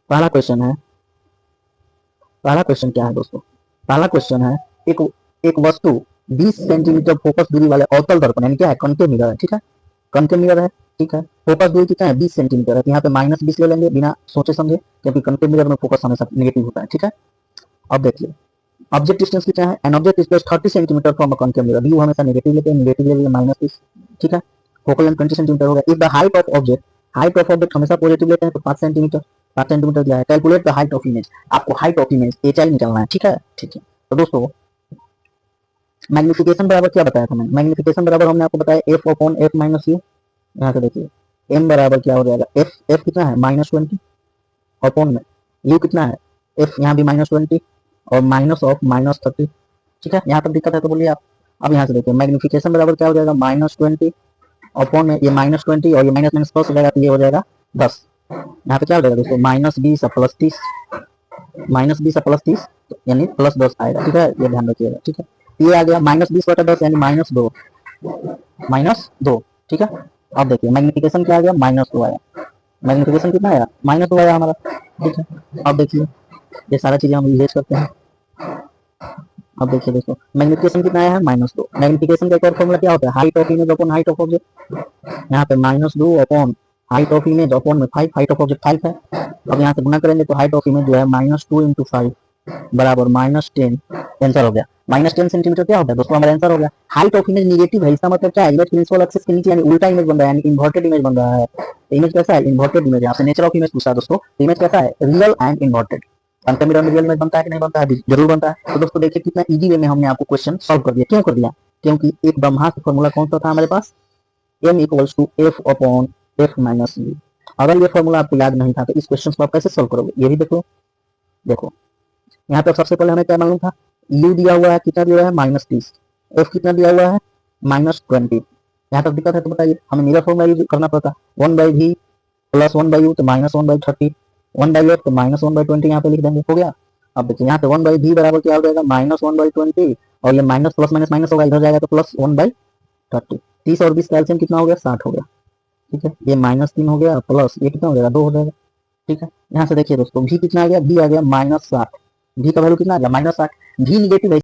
पहला क्वेश्चन है, पहला क्वेश्चन क्या है दोस्तों, पहला क्वेश्चन है एक एक वस्तु 20 सेंटीमीटर फोकस दूरी वाले अवतल दर्पण यानी क्या है, कॉन्केव मिरर है, ठीक है, कॉन्केव मिरर है, ठीक है, फोकस दूरी कितना है 20 सेंटीमीटर है, तो यहाँ पे -20 ले लेंगे बिना सोचे समझे, क्योंकि कॉन्केव मिरर में फोकस हमेशा नेगेटिव होता है, ठीक है। अब देखिए ऑब्जेक्ट डिस्टेंस कितना है, an object is placed 30 centimetre from a concave mirror, view हमेशा नेगेटिव लेते हैं, नेगेटिव ले लिए -20, ठीक है, फोकल लेंथ 20 सेंटीमीटर होगा। If the height of object, height of object हमेशा पॉजिटिव लेते हैं तो 5 सेंटीमीटर, 5 सेंटीमीटर दिया है। Calculate the height of image, आपको हाइट ऑफ इमेज एचआई निकालना है, ठीक है, ठीक है। तो दोस्तों मैग्निफिकेशन बराबर क्या बताया था मैंने, मैग्निफिकेशन बराबर हमने आपको बताया F upon F minus you, यहाँ से देखिए एम बराबर क्या हो जाएगा, एफ एफ कितना है -20 अपॉन में यू कितना है एफ, यहाँ भी -20 और माइनस ऑफ -30, ठीक है। यहाँ तक दिक्कत है तो बोलिए आप। अब यहाँ से देखिए मैग्निफिकेशन बराबर क्या हो जाएगा, -20 अपॉन में ये -20 और ये माइनस माइनस प्लस हो जाएगा तो ये हो जाएगा 10। यहाँ पे क्या हो जाएगा दोस्तों, -20 और +30, -20 और +30 यानी +10 आएगा, ठीक है, ये ध्यान रखिएगा, ठीक है। ये आ गया -20/10 यानी -2, -2, ठीक है। अब देखिए मैग्निफिकेशन क्या आ गया, -2 आया, मैग्निफिकेशन कितना आया, -2 आया हमारा, ठीक है। अब देखिए ये सारा चीजें हम यूज करते हैं। अब देखिए दोस्तों मैग्निफिकेशन कितना आया है, -2, मैग्निफिकेशन का एक और फॉर्मूला क्या होता है, height of image upon height of object, यहाँ पे -2 upon height of image upon में 5, हाइट ऑफ ऑब्जेक्ट 5 है। अब यहाँ से गुना करेंगे तो हाइट ऑफ इमेज जो है -2 × 5 बराबर -10, आंसर हो गया -10 सेंटीमीटर, क्या होता है दोस्तों हमारा आंसर हो गया। हाइट ऑफ इमेज निगेटिव है, इसका मतलब क्या है, इमेज प्रिंसिपल एक्सिस के नीचे यानी उल्टा इमेज बन रहा है, यानी इन्वर्टेड इमेज बन रहा है। तो इमेज कैसा है, इन्वर्टेड इमेज, आपसे नेचर ऑफ इमेज पूछा दोस्तों, तो इमेज कैसा है, real and inverted. Concave mirror में रियल इमेज बनता है कि नहीं बनता है, जरूर बनता है। तो दोस्तों देखिए कितना इजी वे में हमने आपको क्वेश्चन सॉल्व कर दिया, क्यों कर दिया, क्योंकि एक ब्रह्मास्त्र फॉर्मूला कौन सा था हमारे पास, m = f upon f minus u। अगर ये फॉर्मूला आपको याद नहीं था तो इस क्वेश्चन को आप कैसे सॉल्व करोगे, ये भी देखो। देखो यहाँ पे सबसे पहले हमें क्या मालूम था, u दिया हुआ है, कितना दिया हुआ है -30, f कितना दिया हुआ है -20। यहाँ तक दिक्कत है तो बताइए, हमें मिरर फॉर्मूला यूज करना पड़ता, 1/v + 1/u तो -1/30, 1/f तो -1/20 यहाँ पे लिख देंगे, हो गया। अब देखिए यहाँ पे 1/v बराबर क्या हो जाएगा, -1/20 और ये माइनस प्लस माइनस माइनस होगा, इधर जाएगा तो +1/30, 30 और 20 कैल्सियम कितना हो गया, 60 हो गया, ठीक है। ये -3 हो गया प्लस ये कितना हो जाएगा, 2 हो जाएगा, ठीक है। यहाँ से देखिए दोस्तों भी कितना आ गया, भी आ गया -60, भी का वैल्यू कितना आ गया, -60, भी निगेटिव है